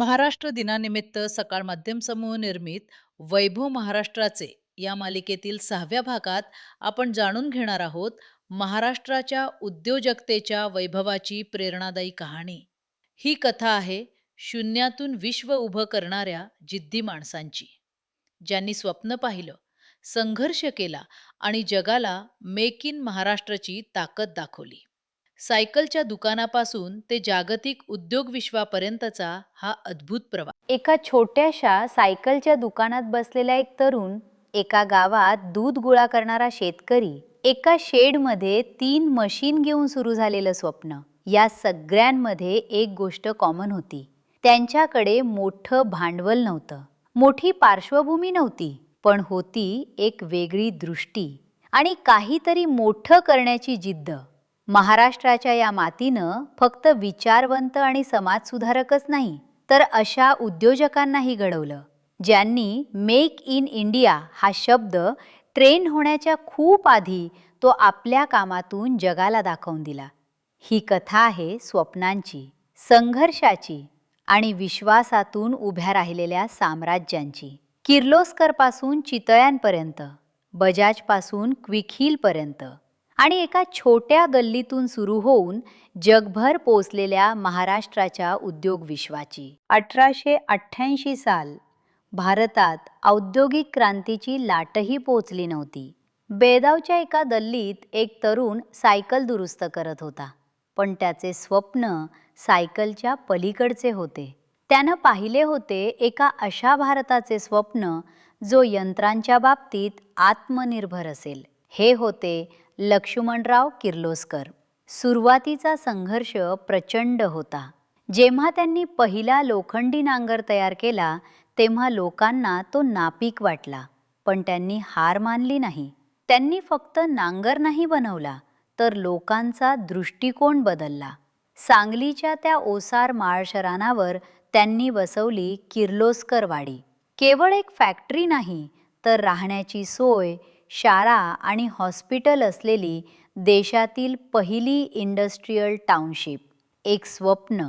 महाराष्ट्र दिनानिमित्त सकाळ माध्यम समूह निर्मित वैभव महाराष्ट्राचे या मालिकेतील 6व्या भागात आपण जाणून घेणार आहोत महाराष्ट्राच्या उद्योजकतेच्या वैभवाची प्रेरणादायी कहाणी. ही कथा आहे शून्यातून विश्व उभं करणाऱ्या जिद्दी माणसांची, ज्यांनी स्वप्न पाहिलं, संघर्ष केला आणि जगाला मेक इन महाराष्ट्राची ताकद दाखवली. सायकलच्या दुकानापासून ते जागतिक उद्योग विश्वापर्यंतचा हा अद्भुत प्रवास. एका छोट्याशा सायकलच्या दुकानात बसलेला एक तरुण, एका गावात दूध गोळा करणारा शेतकरी, एका शेडमध्ये 3 मशीन घेऊन सुरू झालेलं स्वप्न, या सगळ्यांमध्ये एक गोष्ट कॉमन होती. त्यांच्याकडे मोठं भांडवल नव्हतं, मोठी पार्श्वभूमी नव्हती, पण होती एक वेगळी दृष्टी आणि काहीतरी मोठं करण्याची जिद्द. महाराष्ट्राच्या या मातीनं फक्त विचारवंत आणि समाजसुधारकच नाही, तर अशा उद्योजकांनाही घडवलं, ज्यांनी मेक इन इंडिया हा शब्द ट्रेंड होण्याच्या खूप आधी तो आपल्या कामातून जगाला दाखवून दिला. ही कथा आहे स्वप्नांची, संघर्षाची आणि विश्वासातून उभ्या राहिलेल्या साम्राज्यांची. किर्लोस्करपासून चितळ्यांपर्यंत, बजाजपासून क्विक हिलपर्यंत आणि एका छोट्या गल्लीतून सुरू होऊन जगभर पोचलेल्या महाराष्ट्राच्या उद्योग विश्वाची. 1888 साल. भारतात औद्योगिक क्रांतीची लाटही पोचली नव्हती. बेळगावच्या एका गल्लीत एक तरुण सायकल दुरुस्त करत होता, पण त्याचे स्वप्न सायकलच्या पलीकडचे होते. त्यानं पाहिले होते एका अशा भारताचे स्वप्न जो यंत्रांच्या बाबतीत आत्मनिर्भर असेल. हे होते लक्ष्मणराव किर्लोस्कर. सुरुवातीचा संघर्ष प्रचंड होता. जेव्हा त्यांनी पहिला लोखंडी नांगर तयार केला तेव्हा लोकांना तो नापीक वाटला, पण त्यांनी हार मानली नाही. त्यांनी फक्त नांगर नाही बनवला, तर लोकांचा दृष्टिकोन बदलला. सांगलीच्या त्या ओसार माळशरानावर त्यांनी बसवली किर्लोस्कर वाडी. केवळ एक फॅक्टरी नाही, तर राहण्याची सोय, शाळा आणि हॉस्पिटल असलेली देशातील पहिली इंडस्ट्रियल टाउनशिप. एक स्वप्न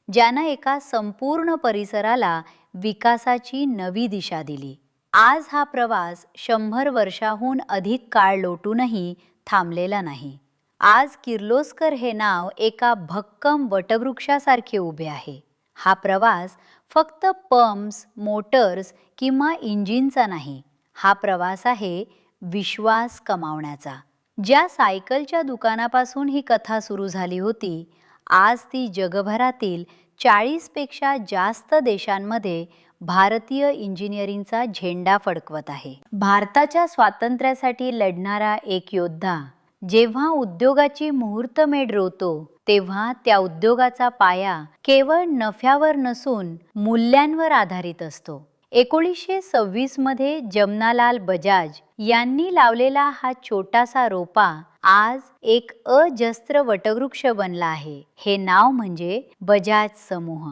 ज्यानं एका संपूर्ण परिसराला विकासाची नवी दिशा दिली. आज हा प्रवास 100 वर्षाहून अधिक काळ लोटूनही थांबलेला नाही. आज किर्लोस्कर हे नाव एका भक्कम वटवृक्षासारखे उभे आहे. हा प्रवास फक्त पंप्स, मोटर्स किंवा इंजिनचा नाही. हा प्रवास आहे विश्वास कमावण्याचा. ज्या सायकलच्या दुकानापासून ही कथा सुरू झाली होती, आज ती जगभरातील 40 पेक्षा जास्त देशांमध्ये भारतीय इंजिनिअरिंगचा झेंडा फडकवत आहे. भारताच्या स्वातंत्र्यासाठी लढणारा एक योद्धा जेव्हा उद्योगाची मुहूर्तमेढ रोवतो, तेव्हा त्या उद्योगाचा पाया केवळ नफ्यावर नसून मूल्यांवर आधारित असतो. 1926 मध्ये जमनालाल बजाज यांनी लावलेला हा छोटासा रोपा आज एक अजस्त्र वटवृक्ष बनला आहे. हे नाव म्हणजे बजाज समूह.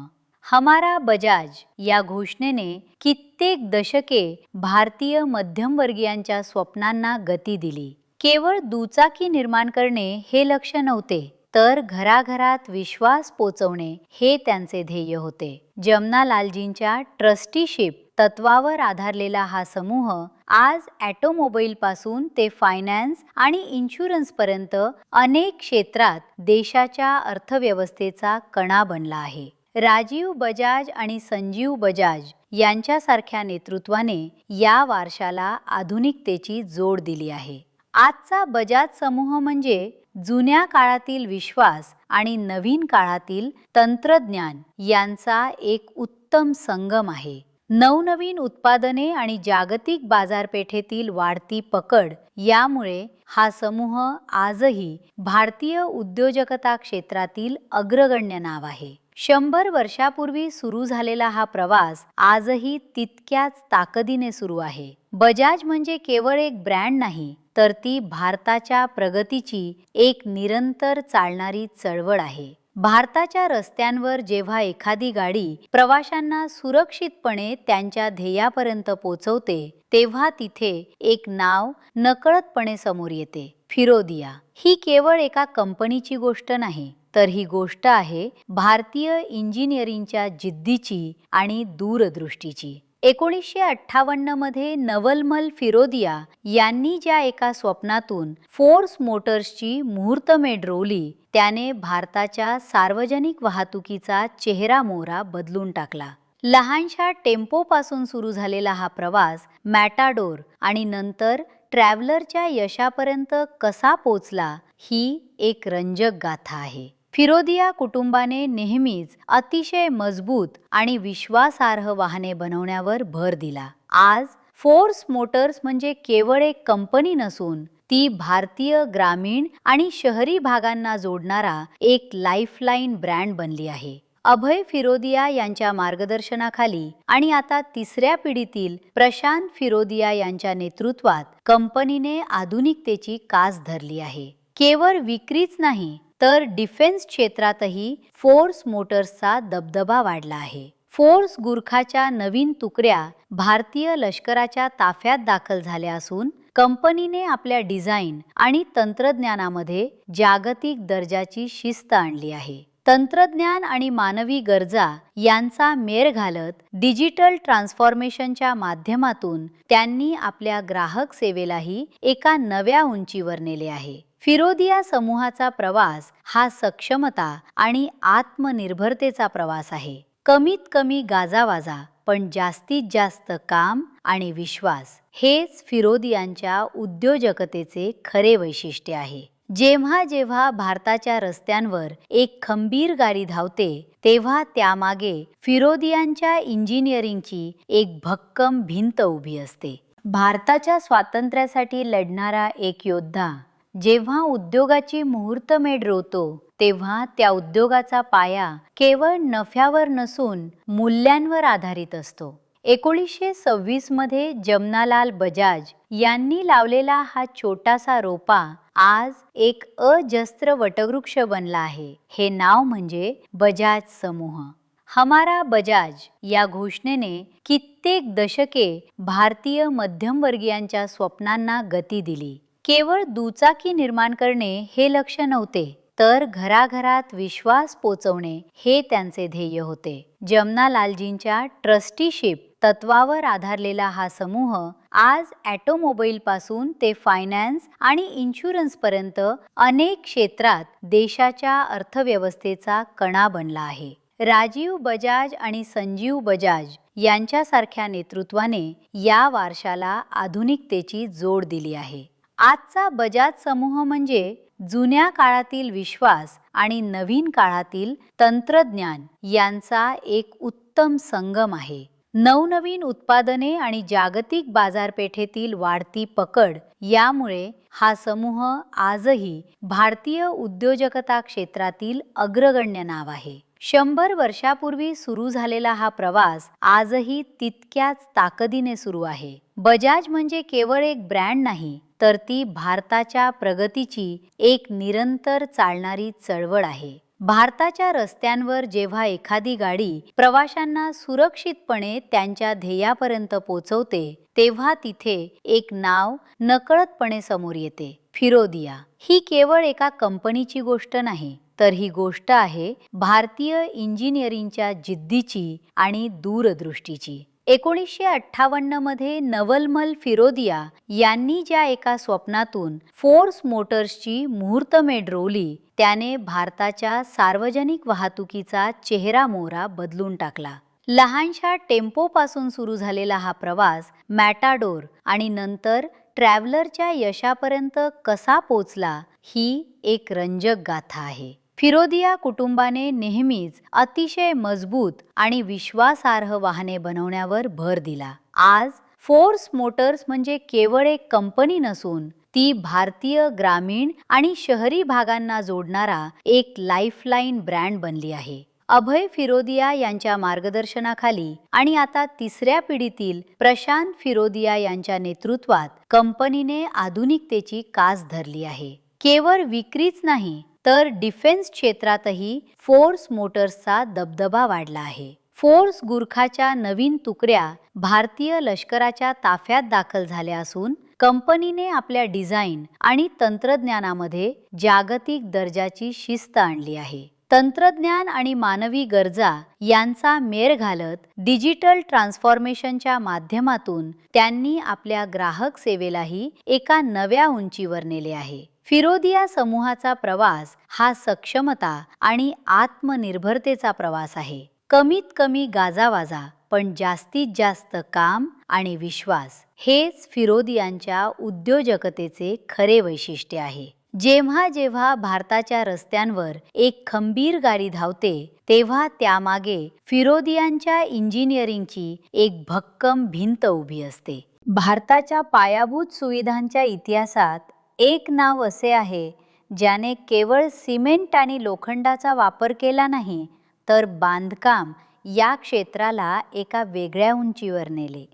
हमारा बजाज या घोषणेने कित्येक दशके भारतीय मध्यमवर्गीयांच्या स्वप्नांना गती दिली. केवळ दुचाकी निर्माण करणे हे लक्ष्य नव्हते, तर घराघरात विश्वास पोचवणे हे त्यांचे ध्येय होते. जमनालालजींच्या ट्रस्टीशिप तत्वावर आधारलेला हा समूह आज ऑटोमोबाईल पासून ते फायनान्स आणि इन्शुरन्स पर्यंत अनेक क्षेत्रात देशाच्या अर्थव्यवस्थेचा कणा बनला आहे. राजीव बजाज आणि संजीव बजाज यांच्यासारख्या नेतृत्वाने या वारशाला आधुनिकतेची जोड दिली आहे. आजचा बजाज समूह म्हणजे जुन्या काळातील विश्वास आणि नवीन काळातील तंत्रज्ञान यांचा एक उत्तम संगम आहे. नवनवीन उत्पादने आणि जागतिक बाजारपेठेतील वाढती पकड यामुळे हा समूह आजही भारतीय उद्योजकता क्षेत्रातील अग्रगण्य नाव आहे. 100 वर्षापूर्वी सुरू झालेला हा प्रवास आजही तितक्याच ताकदीने सुरू आहे. बजाज म्हणजे केवळ एक ब्रँड नाही, तर ती भारताच्या प्रगतीची एक निरंतर चालणारी चळवळ आहे. भारताच्या रस्त्यांवर जेव्हा एखादी गाडी प्रवाशांना सुरक्षितपणे त्यांच्या ध्येयापर्यंत पोहोचवते, तेव्हा तिथे एक नाव नकळतपणे समोर येते, फिरोदिया. ही केवळ एका कंपनीची गोष्ट नाही, तर ही गोष्ट आहे भारतीय इंजिनिअरिंगच्या जिद्दीची आणि दूरदृष्टीची. 1958 मध्ये नवलमल फिरोदिया यांनी ज्या एका स्वप्नातून फोर्स मोटर्सची मुहूर्तमेढ रोवली, त्याने भारताच्या सार्वजनिक वाहतुकीचा चेहरामोहरा बदलून टाकला. लहानशा टेम्पोपासून सुरू झालेला हा प्रवास मॅटाडोर आणि नंतर ट्रॅव्हलरच्या यशापर्यंत कसा पोचला, ही एक रंजक गाथा आहे. फिरोदिया कुटुंबाने नेहमीच अतिशय मजबूत आणि विश्वासार्ह वाहने बनवण्यावर भर दिला. आज फोर्स मोटर्स म्हणजे केवळ एक कंपनी नसून ती भारतीय ग्रामीण आणि शहरी भागांना जोडणारा एक लाईफलाईन ब्रँड बनली आहे. अभय फिरोदिया यांच्या मार्गदर्शनाखाली आणि आता तिसऱ्या पिढीतील प्रशांत फिरोदिया यांच्या नेतृत्वात कंपनीने आधुनिकतेची कास धरली आहे. केवळ विक्रीच नाही तर डिफेन्स क्षेत्रातही फोर्स मोटर्सचा दबदबा वाढला आहे. फोर्स गुरखाच्या नवीन तुकड्या भारतीय लष्कराच्या ताफ्यात दाखल झाल्या असून कंपनीने आपल्या डिझाईन आणि तंत्रज्ञानामध्ये जागतिक दर्जाची शिस्त आणली आहे. तंत्रज्ञान आणि मानवी गरजा यांचा मेळ घालत डिजिटल ट्रान्सफॉर्मेशनच्या माध्यमातून त्यांनी आपल्या ग्राहक सेवेलाही एका नव्या उंचीवर नेले आहे. फिरोदिया समूहाचा प्रवास हा सक्षमता आणि आत्मनिर्भरतेचा प्रवास आहे. कमीत कमी गाजावाजा पण जास्तीत जास्त काम आणि विश्वास, हेच फिरोदियांच्या उद्योजकतेचे खरे वैशिष्ट्य आहे. जेव्हा जेव्हा भारताच्या रस्त्यांवर एक खंबीर गाडी धावते, तेव्हा त्यामागे फिरोदियांच्या इंजिनिअरिंगची एक भक्कम भिंत उभी असते. भारताच्या स्वातंत्र्यासाठी लढणारा एक योद्धा जेव्हा उद्योगाची मुहूर्तमेढ रोवतो, तेव्हा त्या उद्योगाचा पाया केवळ नफ्यावर नसून मूल्यांवर आधारित असतो. 1926 मध्ये जमनालाल बजाज यांनी लावलेला हा छोटासा रोपा आज एक अजस्त्र वटवृक्ष बनला आहे. हे नाव म्हणजे बजाज समूह. हमारा बजाज या घोषणेने कित्येक दशके भारतीय मध्यमवर्गीयांच्या स्वप्नांना गती दिली. केवळ दुचाकी निर्माण करणे हे लक्ष्य नव्हते, तर घराघरात विश्वास पोचवणे हे त्यांचे ध्येय होते. जमनालालजींच्या ट्रस्टीशिप तत्वावर आधारलेला हा समूह आज ऑटोमोबाईल पासून ते फायनान्स आणि इन्शुरन्स पर्यंत अनेक क्षेत्रात देशाच्या अर्थव्यवस्थेचा कणा बनला आहे. राजीव बजाज आणि संजीव बजाज यांच्यासारख्या नेतृत्वाने या वारशाला आधुनिकतेची जोड दिली आहे. आजचा बजाज समूह म्हणजे जुन्या काळातील विश्वास आणि नवीन काळातील तंत्रज्ञान यांचा एक उत्तम संगम आहे. नवनवीन उत्पादने आणि जागतिक बाजारपेठेतील वाढती पकड यामुळे हा समूह आजही भारतीय उद्योजकता क्षेत्रातील अग्रगण्य नाव आहे. 100 वर्षापूर्वी सुरू झालेला हा प्रवास आजही तितक्याच ताकदीने सुरू आहे. बजाज म्हणजे केवळ एक ब्रँड नाही, तर ती भारताच्या प्रगतीची एक निरंतर चालणारी चळवळ आहे. भारताच्या रस्त्यांवर जेव्हा एखादी गाडी प्रवाशांना सुरक्षितपणे त्यांच्या ध्येयापर्यंत पोहोचवते, तेव्हा तिथे एक नाव नकळतपणे समोर येते, फिरोदिया. ही केवळ एका कंपनीची गोष्ट नाही, तर ही गोष्ट आहे भारतीय इंजिनिअरिंगच्या जिद्दीची आणि दूरदृष्टीची. 1958 मध्ये नवलमल फिरोदिया यांनी ज्या एका स्वप्नातून फोर्स मोटर्सची मुहूर्तमेढ रोवली, त्याने भारताच्या सार्वजनिक वाहतुकीचा चेहरामोहरा बदलून टाकला. लहानशा टेम्पोपासून सुरू झालेला हा प्रवास मॅटाडोर आणि नंतर ट्रॅव्हलरच्या यशापर्यंत कसा पोचला, ही एक रंजक गाथा आहे. फिरोदिया कुटुंबाने नेहमीच अतिशय मजबूत आणि विश्वासार्ह वाहने बनवण्यावर भर दिला. आज फोर्स मोटर्स म्हणजे केवळ एक कंपनी नसून ती भारतीय ग्रामीण आणि शहरी भागांना जोडणारा एक लाईफलाईन ब्रँड बनली आहे. अभय फिरोदिया यांच्या मार्गदर्शनाखाली आणि आता तिसऱ्या पिढीतील प्रशांत फिरोदिया यांच्या नेतृत्वात कंपनीने आधुनिकतेची कास धरली आहे. केवळ विक्रीच नाही, तर डिफेन्स क्षेत्रातही फोर्स मोटर्सचा दबदबा वाढला आहे. फोर्स गुरखाच्या नवीन तुकड्या भारतीय लष्कराच्या ताफ्यात दाखल झाल्या असून कंपनीने आपल्या डिझाईन आणि तंत्रज्ञानामध्ये जागतिक दर्जाची शिस्त आणली आहे. तंत्रज्ञान आणि मानवी गरजा यांचा मेळ घालत डिजिटल ट्रान्सफॉर्मेशनच्या माध्यमातून त्यांनी आपल्या ग्राहक सेवेलाही एका नव्या उंचीवर नेले आहे. फिरोदिया समूहाचा प्रवास हा सक्षमता आणि आत्मनिर्भरतेचा प्रवास आहे. कमीत कमी गाजावाजा पण जास्तीत जास्त काम आणि विश्वास हेच फिरोदियांच्या उद्योजकतेचे खरे वैशिष्ट्य आहे. जेव्हा जेव्हा भारताच्या रस्त्यांवर एक खंबीर गाडी धावते तेव्हा त्यामागे फिरोदियांच्या इंजिनिअरिंगची एक भक्कम भिंत उभी असते. भारताच्या पायाभूत सुविधांच्या इतिहासात एक नाव असे आहे ज्याने केवळ सिमेंट आणि लोखंडाचा वापर केला नाही तर बांधकाम या क्षेत्राला एका वेगळ्या उंचीवर नेले.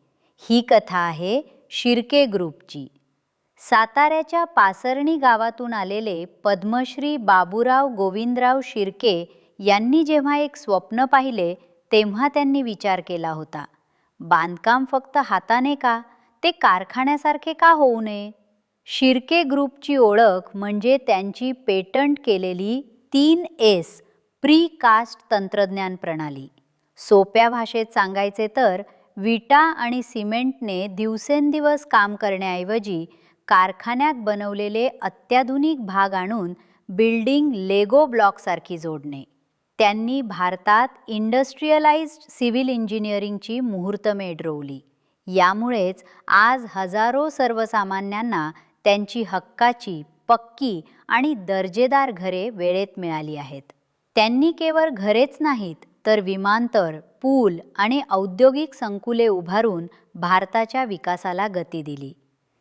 ही कथा आहे शिर्के ग्रुपची. साताऱ्याच्या पासर्णी गावातून आलेले पद्मश्री बाबूराव गोविंदराव शिर्के यांनी जेव्हा एक स्वप्न पाहिले तेव्हा त्यांनी विचार केला होता, बांधकाम फक्त हाताने का, ते कारखान्यासारखे का होऊ नये? शिर्के ग्रुपची ओळख म्हणजे त्यांची पेटंट केलेली 3S प्री कास्ट तंत्रज्ञान प्रणाली. सोप्या भाषेत सांगायचे तर विटा आणि सिमेंटने दिवसेंदिवस काम करण्याऐवजी कारखान्यात बनवलेले अत्याधुनिक भाग आणून बिल्डिंग लेगो ब्लॉकसारखी जोडणे. त्यांनी भारतात इंडस्ट्रियलाइज्ड सिव्हिल इंजिनिअरिंगची मुहूर्तमेढ रोवली. यामुळेच आज हजारो सर्वसामान्यांना त्यांची हक्काची, पक्की आणि दर्जेदार घरे वेळेत मिळाली आहेत. त्यांनी केवळ घरेच नाहीत तर विमानतळ, पूल आणि औद्योगिक संकुले उभारून भारताच्या विकासाला गती दिली.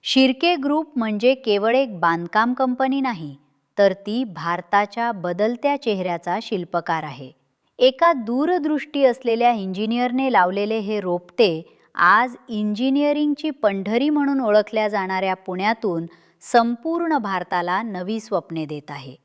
शिर्के ग्रुप म्हणजे केवळ एक बांधकाम कंपनी नाही तर ती भारताच्या बदलत्या चेहऱ्याचा शिल्पकार आहे. एका दूरदृष्टी असलेल्या इंजिनियरने लावलेले हे रोपटे आज इंजिनिअरिंगची पंढरी म्हणून ओळखल्या जाणाऱ्या पुण्यातून संपूर्ण भारताला नवी स्वप्ने देत आहे.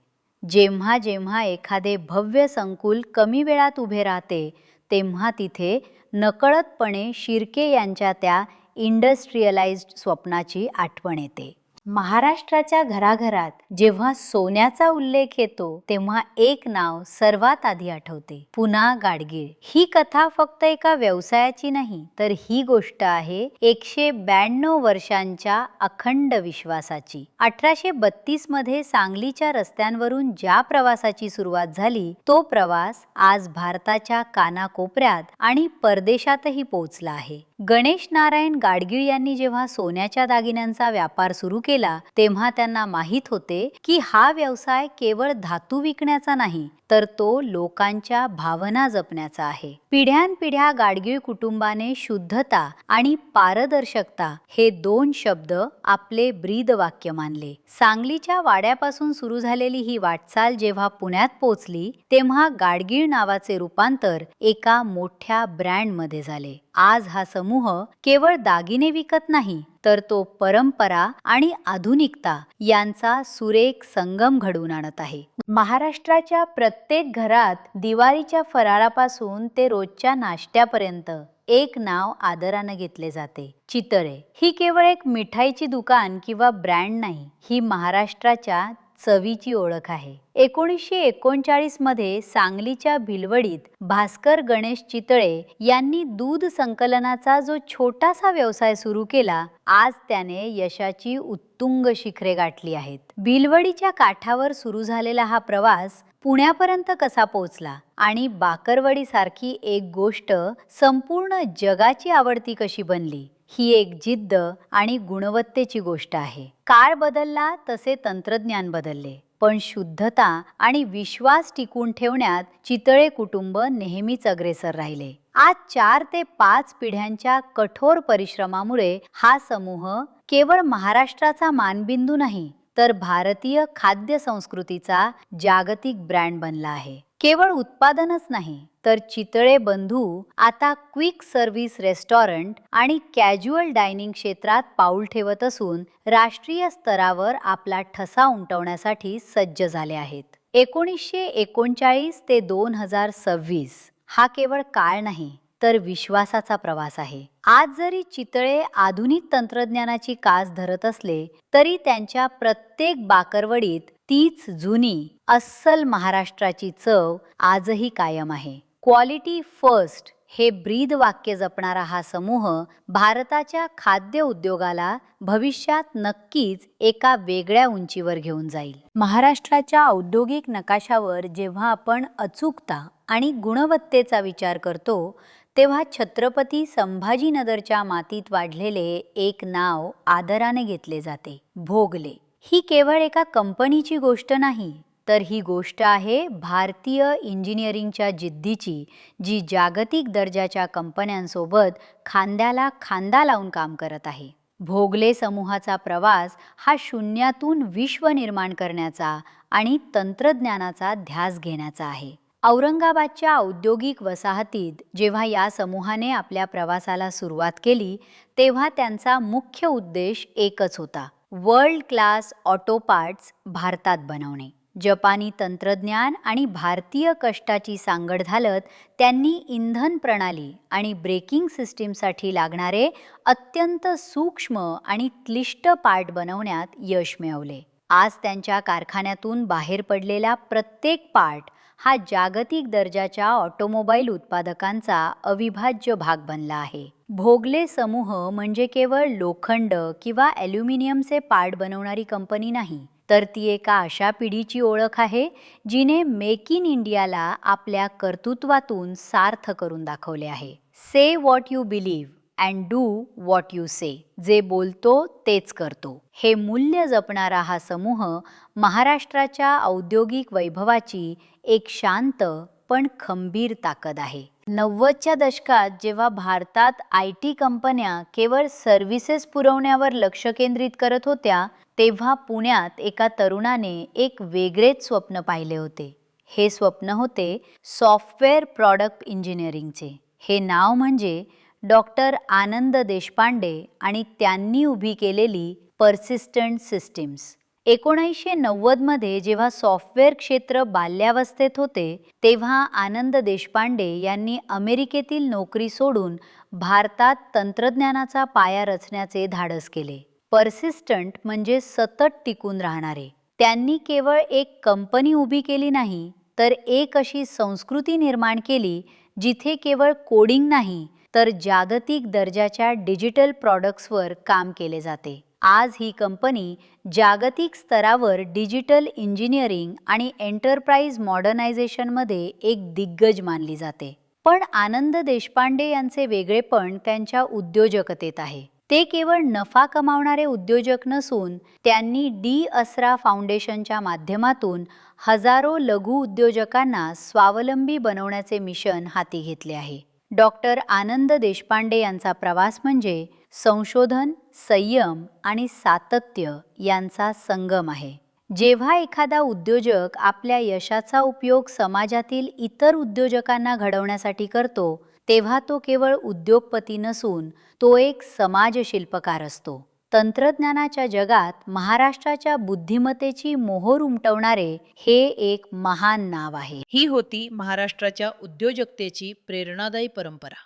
जेव्हा जेव्हा एखादे भव्य संकुल कमी वेळात उभे राहते तेव्हा तिथे नकळतपणे शिर्के यांच्या त्या इंडस्ट्रियलाइज्ड स्वप्नाची आठवण येते. महाराष्ट्राच्या घराघरात जेव्हा सोन्याचा उल्लेख येतो तेव्हा एक नाव सर्वात आधी आठवते, पुना गाडगीळ. ही कथा फक्त एका व्यवसायाची नाही तर ही गोष्ट आहे 192 वर्षांच्या अखंड विश्वासाची. 1832 मध्ये सांगलीच्या रस्त्यांवरून ज्या प्रवासाची सुरुवात झाली तो प्रवास आज भारताच्या कानाकोपऱ्यात आणि परदेशातही पोहोचला आहे. गणेश नारायण गाडगीळ यांनी जेव्हा सोन्याच्या दागिन्यांचा व्यापार सुरू केला तेव्हा त्यांना माहीत होते की हा व्यवसाय केवळ धातू विकण्याचा नाही तर तो लोकांच्या भावना जपण्याचा आहे. पिढ्यानपिढ्या गाडगीळ कुटुंबाने शुद्धता आणि पारदर्शकता हे 2 शब्द आपले ब्रीदवाक्य मानले. सांगलीच्या वाड्यापासून सुरू झालेली ही वाटचाल जेव्हा पुण्यात पोहोचली तेव्हा गाडगीळ नावाचे रूपांतर एका मोठ्या ब्रँडमध्ये झाले. आज हा समूह केवळ दागिने विकत नाही तर तो परंपरा आणि आधुनिकता यांचा सुरेख संगम घडवून आणत आहे. महाराष्ट्राच्या प्रत्येक घरात दिवाळीच्या फराळापासून ते रोजच्या नाश्त्यापर्यंत एक नाव आदराने घेतले जाते, चितळे. ही केवळ एक मिठाईची दुकान किंवा ब्रँड नाही, ही महाराष्ट्राच्या चवीची ओळख आहे. 1939 मध्ये सांगलीच्या भिलवडीत भास्कर गणेश चितळे यांनी दूध संकलनाचा जो छोटासा व्यवसाय सुरू केला, आज त्याने यशाची उत्तुंग शिखरे गाठली आहेत. भिलवडीच्या काठावर सुरू झालेला हा प्रवास पुण्यापर्यंत कसा पोहोचला आणि बाकरवडी सारखी एक गोष्ट संपूर्ण जगाची आवडती कशी बनली, ही एक जिद्द आणि गुणवत्तेची गोष्ट आहे. काळ बदलला तसे तंत्रज्ञान बदलले, पण शुद्धता आणि विश्वास टिकून ठेवण्यात चितळे कुटुंब नेहमीच अग्रेसर राहिले. आज 4 ते 5 पिढ्यांच्या कठोर परिश्रमामुळे हा समूह केवळ महाराष्ट्राचा मानबिंदू नाही तर भारतीय खाद्य संस्कृतीचा जागतिक ब्रँड बनला आहे. केवळ उत्पादनच नाही तर चितळे बंधू आता क्विक सर्व्हिस रेस्टॉरंट आणि कॅज्युअल डायनिंग क्षेत्रात पाऊल ठेवत असून राष्ट्रीय स्तरावर आपला ठसा उमटवण्यासाठी सज्ज झाले आहेत. 1939 ते 2026 हा केवळ काळ नाही तर विश्वासाचा प्रवास आहे. आज जरी चितळे आधुनिक तंत्रज्ञानाची कास धरत असले तरी त्यांच्या प्रत्येक बाकरवडीत तीच जुनी अस्सल महाराष्ट्राची चव आजही कायम आहे. क्वालिटी फर्स्ट हे ब्रीद वाक्य जपणारा हा समूह भारताच्या खाद्य उद्योगाला भविष्यात नक्कीच एका वेगळ्या उंचीवर घेऊन जाईल. महाराष्ट्राच्या औद्योगिक नकाशावर जेव्हा आपण अचूकता आणि गुणवत्तेचा विचार करतो तेव्हा छत्रपती संभाजीनगरच्या मातीत वाढलेले एक नाव आदराने घेतले जाते, भोगले. ही केवळ एका कंपनीची गोष्ट नाही, तर ही गोष्ट आहे भारतीय इंजिनिअरिंगच्या जिद्दीची, जी जागतिक दर्जाच्या कंपन्यांसोबत खांद्याला खांदा लावून काम करत आहे. भोगले समूहाचा प्रवास हा शून्यातून विश्व निर्माण करण्याचा आणि तंत्रज्ञानाचा ध्यास घेण्याचा आहे. औरंगाबादच्या औद्योगिक वसाहतीत जेव्हा या समूहाने आपल्या प्रवासाला सुरुवात केली तेव्हा त्यांचा मुख्य उद्देश एकच होता, वर्ल्ड क्लास ऑटो पार्ट्स भारतात बनवणे. जपानी तंत्रज्ञान आणि भारतीय कष्टाची सांगड घालत त्यांनी इंधन प्रणाली आणि ब्रेकिंग सिस्टीमसाठी लागणारे अत्यंत सूक्ष्म आणि क्लिष्ट पार्ट बनवण्यात यश मिळवले. आज त्यांच्या कारखान्यातून बाहेर पडलेला प्रत्येक पार्ट हा जागतिक दर्जाच्या ऑटोमोबाईल उत्पादकांचा अविभाज्य भाग बनला आहे. भोगले समूह म्हणजे केवळ लोखंड किंवा ॲल्युमिनियमचे पार्ट बनवणारी कंपनी नाही, तर ती एका अशा पिढीची ओळख आहे जिने मेक इन इंडियाला आपल्या कर्तृत्वातून सार्थ करून दाखवले आहे. Say what you believe and do what you say. जे बोलतो तेच करतो, हे मूल्य जपणारा हा समूह महाराष्ट्राच्या औद्योगिक वैभवाची एक शांत पण खंबीर ताकद आहे. 90च्या दशकात जेव्हा भारतात IT कंपन्या केवळ सर्व्हिसेस पुरवण्यावर लक्ष केंद्रित करत होत्या तेव्हा पुण्यात एका तरुणाने एक वेगळेच स्वप्न पाहिले होते. हे स्वप्न होते सॉफ्टवेअर प्रॉडक्ट इंजिनिअरिंगचे. हे नाव म्हणजे डॉक्टर आनंद देशपांडे आणि त्यांनी उभी केलेली पर्सिस्टंट सिस्टीम्स. 1990मध्ये जेव्हा सॉफ्टवेअर क्षेत्र बाल्यावस्थेत होते तेव्हा आनंद देशपांडे यांनी अमेरिकेतील नोकरी सोडून भारतात तंत्रज्ञानाचा पाया रचण्याचे धाडस केले. पर्सिस्टंट म्हणजे सतत टिकून राहणारे. त्यांनी केवळ एक कंपनी उभी केली नाही, तर एक अशी संस्कृती निर्माण केली जिथे केवळ कोडिंग नाही तर जागतिक दर्जाच्या डिजिटल प्रॉडक्ट्सवर काम केले जाते. आज ही कंपनी जागतिक स्तरावर डिजिटल इंजिनिअरिंग आणि एंटरप्राइज मॉडर्नायझेशनमध्ये एक दिग्गज मानली जाते. पण आनंद देशपांडे यांचे वेगळेपण त्यांच्या उद्योजकतेत आहे. ते केवळ नफा कमावणारे उद्योजक नसून त्यांनी डी-असरा फाउंडेशनच्या माध्यमातून हजारो लघु उद्योजकांना स्वावलंबी बनवण्याचे मिशन हाती घेतले आहे. डॉक्टर आनंद देशपांडे यांचा प्रवास म्हणजे संशोधन, संयम आणि सातत्य यांचा संगम आहे. जेव्हा एखादा उद्योजक आपल्या यशाचा उपयोग समाजातील इतर उद्योजकांना घडवण्यासाठी करतो तेव्हा तो केवळ उद्योगपती नसून तो एक समाजशिल्पकार असतो. तंत्रज्ञानाच्या जगात महाराष्ट्राच्या बुद्धिमत्तेची मोहोर उमटवणारे हे एक महान नाव आहे. ही होती महाराष्ट्राच्या उद्योजकतेची प्रेरणादायी परंपरा,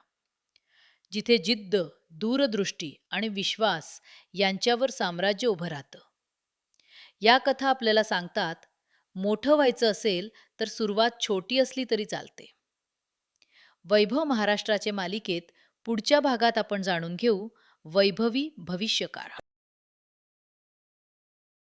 जिथे जिद्द, दूरदृष्टी आणि विश्वास यांच्यावर साम्राज्य उभं राहतं. या कथा आपल्याला सांगतात, मोठं व्हायचं असेल तर सुरुवात छोटी असली तरी चालते. वैभव महाराष्ट्राचे मालिकेत पुढच्या भागात आपण जाणून घेऊ वैभवी भविष्यकाळ.